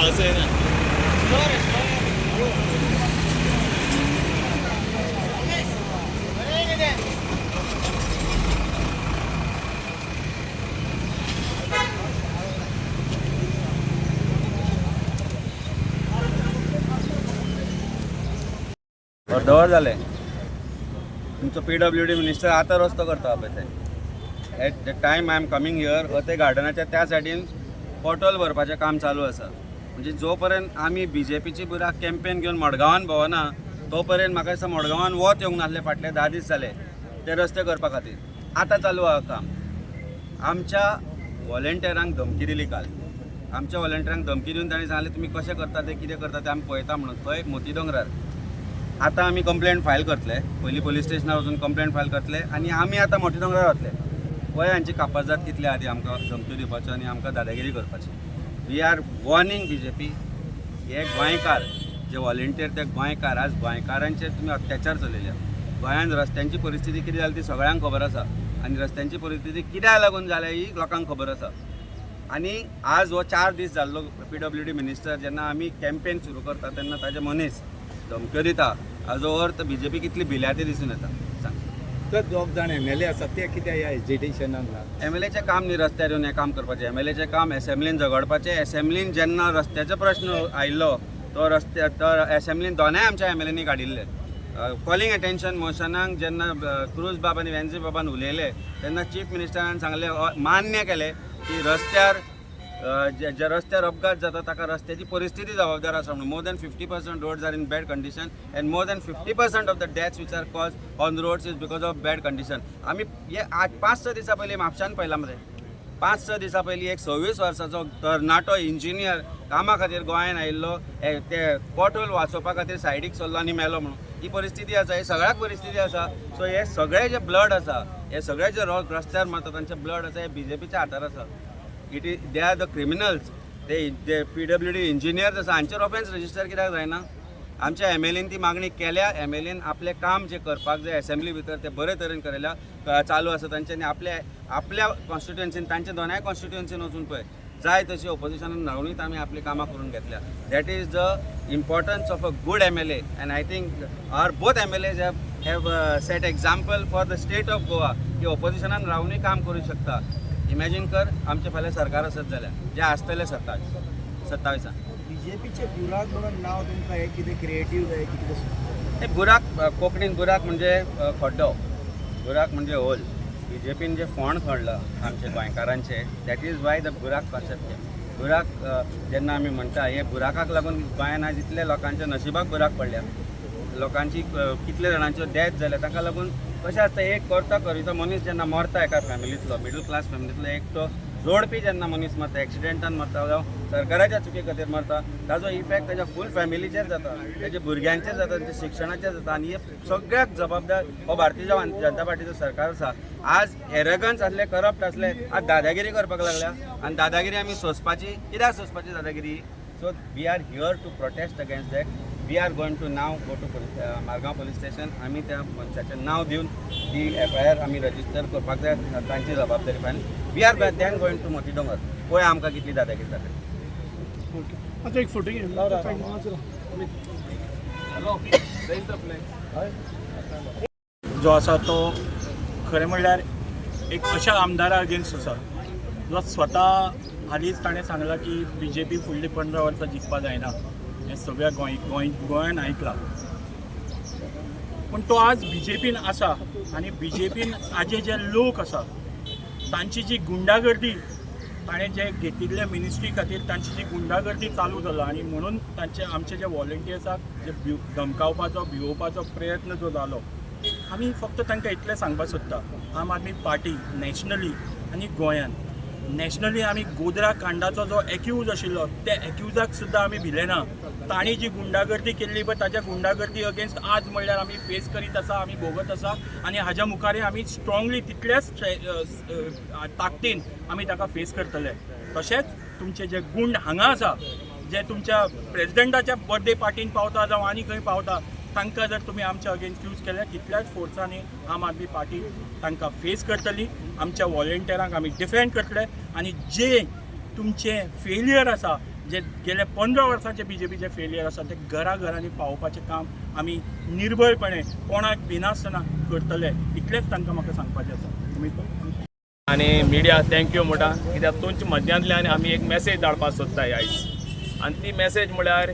असं आहे ना. अर्धवर जालें तुमचो PWD मिनिस्टर आतां रस्तो करता पळय थंय. At the time I am coming here ते गार्डनाच्या त्या सायडीन पोर्टल भरपाचें काम चालू आसा. म्हणजे जो पर्यंत आमी BJPची बुराक कॅम्पेन घेवन मडगांवान भोंवना तो पर्यंत म्हाका दिसता मडगांवान वत येवंक नासलें. फाटले 10 दीस जाले ते रस्ते करपा खातीर. आतां चालू आहा काम. आमच्या वॉलंटियरांक धमकी दिली काल. आमच्या वॉलंटियरांक धमकी दिवन तांणी सांगलें तुमी कशें करता तें कितें करता तें आमी पळयता म्हणून. खंय मोती दोंगरार. आतां आमी कंप्लेंट फायल करतले. पयलीं पोलीस स्टेशनार वचून कंप्लेंट फायल करतले आनी आमी आतां मोती दोंगरार वतले. पळय हांची कापाजात कितली आहा ती आमकां धमकी दिवपाच्यो आनी आमकां दादागिरी करपाची. We are warning BJP. हे गोंयकार जे वॉलंटियर ते गोंयकार आज गोंयकारांचेर तुमी अत्याचार चलयल्या. गोंयांत रस्त्यांची परिस्थिती कितें जाली ती सगळ्यांक खबर आसा आनी रस्त्यांची परिस्थिती कित्याक लागून जाल्या ही लोकांक खबर आसा. आनी आज हो 4 दीस जाल्लो PWD मिनिस्टर जेन्ना आमी कॅम्पेन सुरू करता तेन्ना ताजे मनीस धमक्यो दिता. हाजो अर्थ BJP कितली भिल्याती दिसून येता. सांग तर दोग जाण MLA आसात ते कित्याक ह्या एजिटेशनाक लागतात? MLAचें काम न्ही रस्त्यार येवन हें काम करपाचें. MLAचें काम एसेंब्लीन झगडपाचें. एसेंब्लीन जेन्ना रस्त्याचो प्रश्न आयिल्लो तो एसेंब्लीन दोनाय आमच्या MLAंनी काडिल्ले. कॉलिंग अटेन्शन मोशनाक जेन्ना क्रूज बाब आनी वेन्सी बाबान उलयले तेन्ना चीफ मिनिस्टरान सांगलें मान्य केलें की रस्त्यार ज्या रस्त्यार अपघात जाता ताका रस्त्याची परिस्थिती जबाबदार आसा म्हणून. More than 50% roads are in bad condition and more than 50% of the deaths which are cause on roads is because of bad condition. आमी हे 5-6 दिसां पयलीं म्हापशान पळयलां मरे. 5-6 दिसां पयलीं एक 26 वर्साचो तरणाटो इंजिनियर कामा खातीर गोंयांत आयिल्लो ते पोर्टल वाचोवपा खातीर सायडीक सरलो आनी मेलो म्हणून. ही परिस्थिती आसा. हे सगळ्याक परिस्थिती आसा. सो हे सगळे जे ब्लड आसा हे सगळे जे रस्त्यार मारता तांचे ब्लड आसा हे BJPच्या हातार आसा. It is they are the criminals. ते PWD इंजिनियर्स आसा हांचेर ऑफेन्स रजिस्टर कित्याक जायना. आमच्या MLAन ती मागणी केल्या. MLAन आपलें काम जे करपाक जाय एसेंब्ली भितर ते बरे तरेन करेल्या चालू आसा तांच्यांनी आपल्या कॉन्स्टिट्युएन्सीन तांच्या दोनाय कॉन्स्टिट्युएन्सीन वचून पळय जाय तशी ऑपोजिशनान मेळूनच आमी आपली कामां करून घेतल्या. That is the importance of a good MLA and I think our both MLAs have set example for the state of Goa की ऑपोजिशनान रावनूय काम करूं शकता. इमॅजीन कर आमचे फाल्यां सरकार आसत जाल्यार जे आसतले 27 BJPचे बुराक म्हणून नाव तुमकां हे कितें क्रिएटीव जाय कितें? हे बुराक कोंकणीन बुराक म्हणजे खड्डो. बुराक म्हणजे होल. BJPन जे फोंड खणला आमचे गोंयकारांचे दॅट इज वाय द बुराक कॉन्सेप्ट केला. बुराक जेन्ना आमी म्हणटा हे बुराकाक लागून गोंयांत आज इतले लोकांच्या नशिबाक बुराक पडल्या. लोकांची कितले जाणांच्यो डेथ जाल्या ताका लागून कशें आसता एक करता करिता मनीस जेन्ना मरता एका फॅमिलींतलो मिडल क्लास फॅमिलींतलो एकटो जोडपी जेन्ना मनीस मरता एक्सिडेंटान मरता जावं सरकाराच्या चुकी खातीर मरता ताजो इफेक्ट ताच्या फूल फॅमिलीचेर जाता. ताच्या भुरग्यांचेर जाता. ताच्या शिक्षणाचेर जाता. आनी हे सगळ्याक जबाबदार हो भारतीय जनता पार्टीचो सरकार आसा. आज एरगन्स आसले करप्ट आसले आज दादागिरी करपाक लागल्या आनी दादागिरी आमी सोंसपाची. कित्याक सोंसपाची दादागिरी? So we are here to protest against that. We are going to now go to Margao police station. आमी त्या मनशाचें नाव दिवन ती FIR आमी रजिस्टर करपाक जाय. तांची जबाबदारी फायल. We are then going to Moti Dongar. पळय आमकां कितली दादागिरी जाता. आता एक फोटो घे. जो आसा तो खरें म्हणल्यार एक अशा आमदारा अगेन्स्ट आसा जो स्वता हालींच ताणें सांगलां की BJP फुडलीं 15 वर्सां जिखपा जायना. हें सगळ्या गोंयान आयकलां. पूण तो आज BJPन आसा आनी BJPन आजे जे लोक आसा तांची जी गुंडागर्दी ताणें जे घेतिल्ले मिनिस्ट्री खातीर तांची जी गुंडागर्दी चालू जाला आनी म्हणून आमचे जे वॉलंटियर्साक जे धमकावपाचो भिवोवपाचो प्रयत्न जो जालो आमी फक्त तांकां इतलें सांगपाक सोदता. आम आदमी पार्टी नॅशनली आनी गोंयान नॅशनली आमी गोद्रा कांडाचो जो एक्यूज आशिल्लो त्या एक्यूजाक सुद्दां आमी भिले ना. तांणी जी गुंडागर्दी केल्ली पळय ताच्या गुंडागर्दी अगेन्स्ट आज म्हणल्यार आमी फेस करीत आसा. आमी भोगत आसा आनी हाज्या मुखारय आमी स्ट्रॉंगली तितल्याच ताकदीन आमी ताका फेस करतले. तशेंच तुमचे जे गुंड हांगा आसा जे तुमच्या प्रेसिडेंटाच्या बर्थडे पार्टीन पावता जावं आनी खंय पावता तांकां जर तुमी आमच्या अगेन्स्ट यूज केले तितल्याच फोर्सांनी आम आदमी पार्टी तांकां फेस करतली. आमच्या वॉलंटियरांक आमी डिफेंड करतले आनी जे तुमचे फेलियर आसा जे गेल्या 15 वर्सांचे BJPचे फेलियर आसा ते घराघरांनी पावोवपाचें काम आमी निर्भयपणे कोणाक भिनासतना करतले इतलेंच तांकां म्हाका सांगपाचें आसा. अमित आणि मिडिया थँक्यू म्हणटा कित्याक तुमच्या मध्यांतल्यान आमी एक मॅसेज धाडपाक सोदताय आयज आनी ती मॅसेज म्हळ्यार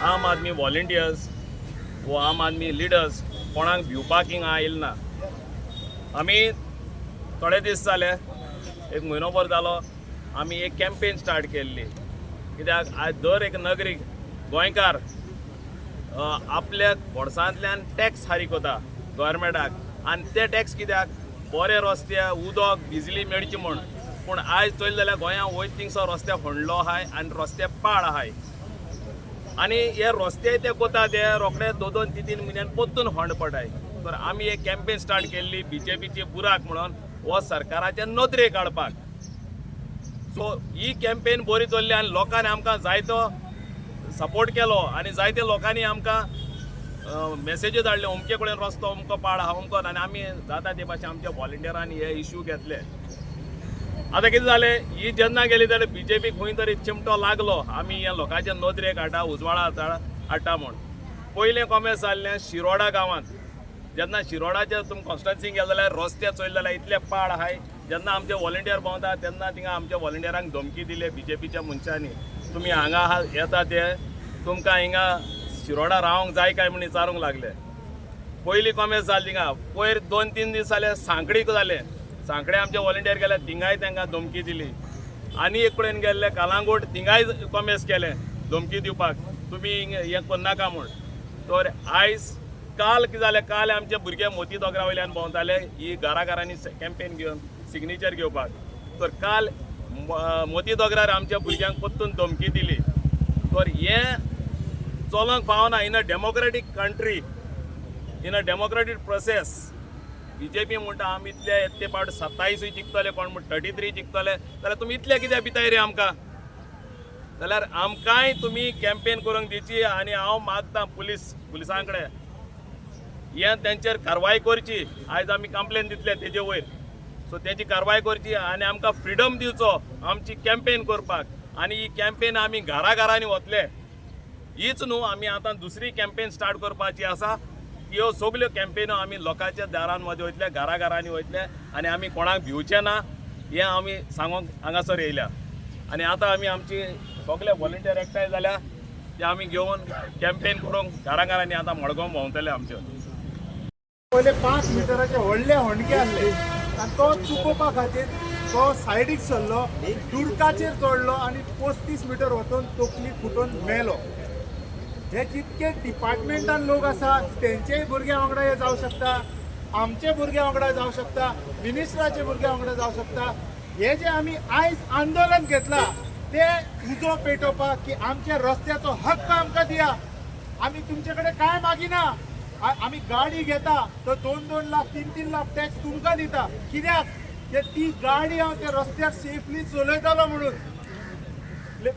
आम आदमी वॉलंटियर्स वो आम आदमी लिडर्स कोणाक भिवपाक हिंगा आयिल्ले ना. आमी थोडे दीस जाले एक म्हयनोभर जालो आमी एक कॅम्पेन स्टार्ट केल्ली कित्याक आज दर एक नागरीक गोंयकार आपल्या बोडसांतल्यान टॅक्स फारीक कोता गव्हर्मेंटाक आनी ते टॅक्स कित्याक बरे रस्ते उदक बिजली मेळची म्हूण पूण आयज चोयलें जाल्यार गोंयांत वयता थिंगसर रस्ते होणलो आहाय आनी रस्ते पाड आहाय आनी हे रस्ते ते कोता ते रोखडे 2-3 म्हयन्यान परतून होंड पडाय. तर आमी एक कॅम्पेन स्टार्ट केल्ली BJPची बुराक म्हणून हो सरकाराचे नदरे काडपाक. सो ही कॅम्पेन बरी चल्ली आनी लोकांनी आमकां जायतो सपोर्ट केलो आनी जायते लोकांनी आमकां मेसेजी धाडले अमके कडेन रस्तो अमको पाड आहा अमको आनी आमी जाता ते भाशेन आमच्या व्हॉलंटियरांनी हे इश्यू घेतले. आतां कितें जालें ही जेन्ना गेली जाल्यार BJP खंय तरी चिमटो लागलो आमी ह्या लोकांचे नदरेक हाडटा उजवाडा हाडटा म्हूण. पयलें कॉमेस जाल्लें शिरोडा गांवांत जेन्ना शिरोडाचे तुमी कॉन्स्टिट्युन्सीक गेले जाल्यार रस्ते चोयले जाल्यार इतले पाड आहाय. जेन्ना आमचे व्हॉलंटियर भोंवता तेन्ना थिंगा आमच्या व्हॉलंटियरांक धमकी दिले BJPच्या मनशांनी तुमी हांगा येता ते तुमकां हिंगा शिरोडा रावंक जाय काय म्हण विचारूंक लागले. पयली कॉमेस जाली थिंगा पयर 2-3 दीस जाले सांखडीक जाले सांखडे आमचे व्हॉलंटियर गेले थिंगाय तांकां धमकी दिली. आनी एक कडेन गेल्ले कालांगूट थिंगाय कॉमेस केले धमकी दिवपाक तुमी हें करनाका म्हूण. तर आयज काल कितें जालें काल आमचे भुरगे मोती दोगरा वयल्यान भोंवताले ही घराघरांनी कॅम्पेन घेवन सिग्नेचर घेवपाक. तर काल मोती दोगरार आमच्या भुरग्यांक परतून धमकी दिली. तर हें चलोंक पावना in a democratic country in a democratic process. BJP म्हणटा आमी इतले येते पावट 27 जिखतले कोण म्हण 33 जिखतले जाल्यार तुमी इतले कित्याक भिताय रे आमकां. जाल्यार आमकांय तुमी कॅम्पेन करूंक दिवची आनी हांव मागतां पुलिसां कडेन हें तेंचेर कारवाय करची. आयज आमी कंप्लेन दितले तेजे वयर सो तेची कारवाय करची आनी आमकां फ्रिडम दिवचो आमची कॅम्पेन करपाक. आनी ही कॅम्पेन आमी घराघरांनी वतले हीच न्हू आमी आतां दुसरी कॅम्पेन स्टार्ट करपाची आसा. ह्यो सगल्यो कॅम्पेनो आमी लोकांच्या दारां मदीं वयतले घराघरांनी वयतले आनी आमी कोणाक भिवचे ना हें आमी सांगूंक हांगासर येयल्या. आनी आतां आमी आमची सगळे व्हॉलंटियर एकठांय जाल्या ते आमी घेवन कॅम्पेन करूंक घराघरांनी आतां मडगांव भोंवतले आमचे. पहिले 5 मिटराचे व्हडले होंडके आसले आनी तो चुकोवपा खातीर तो सायडीक सरलो दुडकाचेर चडलो आनी 35 मिटर वचून तकली फुटून मेलो. हे जितके डिपार्टमेंटान लोक आसा तेंचेय भुरग्यां वांगडा हे जावं शकता आमचे भुरग्यां वांगडा जावं शकता मिनिस्टराचे भुरग्यां वांगडा जावं शकता. हे जे आमी आयज आंदोलन घेतला ते उजो पेटोवपाक की आमच्या रस्त्याचो हक्क आमकां दिया. आमी तुमचे कडेन काय मागिना. आमी गाडी घेता तर 2-2 लाख 3-3 लाख टॅक्स तुमकां दिता कित्याक ते ती गाडी हांव त्या रस्त्याक सेफली चलयतालो म्हणून.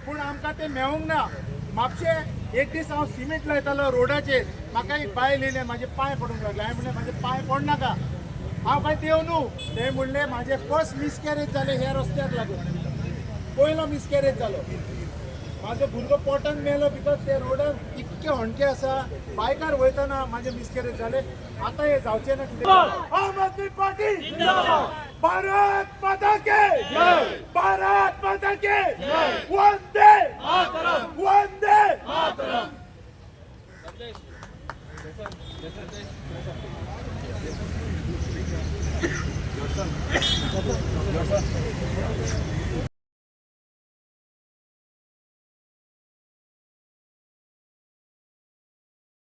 पूण आमकां ते मेळूंक ना. म्हापशे एक दीस हांव सिमेंट लायतालो रोडाचेर म्हाका एक बायल येयलें म्हाजे पांय पडूंक लागले. हांवें म्हणलें म्हाजे पांय पडनाका हांव काय देव न्हू. ते म्हणलें म्हाजें फर्स्ट मिसकॅरेज जालें ह्या रस्त्याक लागून पयलो मिसकॅरेज जालो. म्हाजो भुरगो पोटान मेलो बिकॉज ते रोडार इतके होंडके आसा बायकार वयतना म्हाजे मिसकॅरेज जाले. आतां हे जावचें ना कितें. आम आदमी पार्टी भारत माता के भारत माता के वंदे वंदे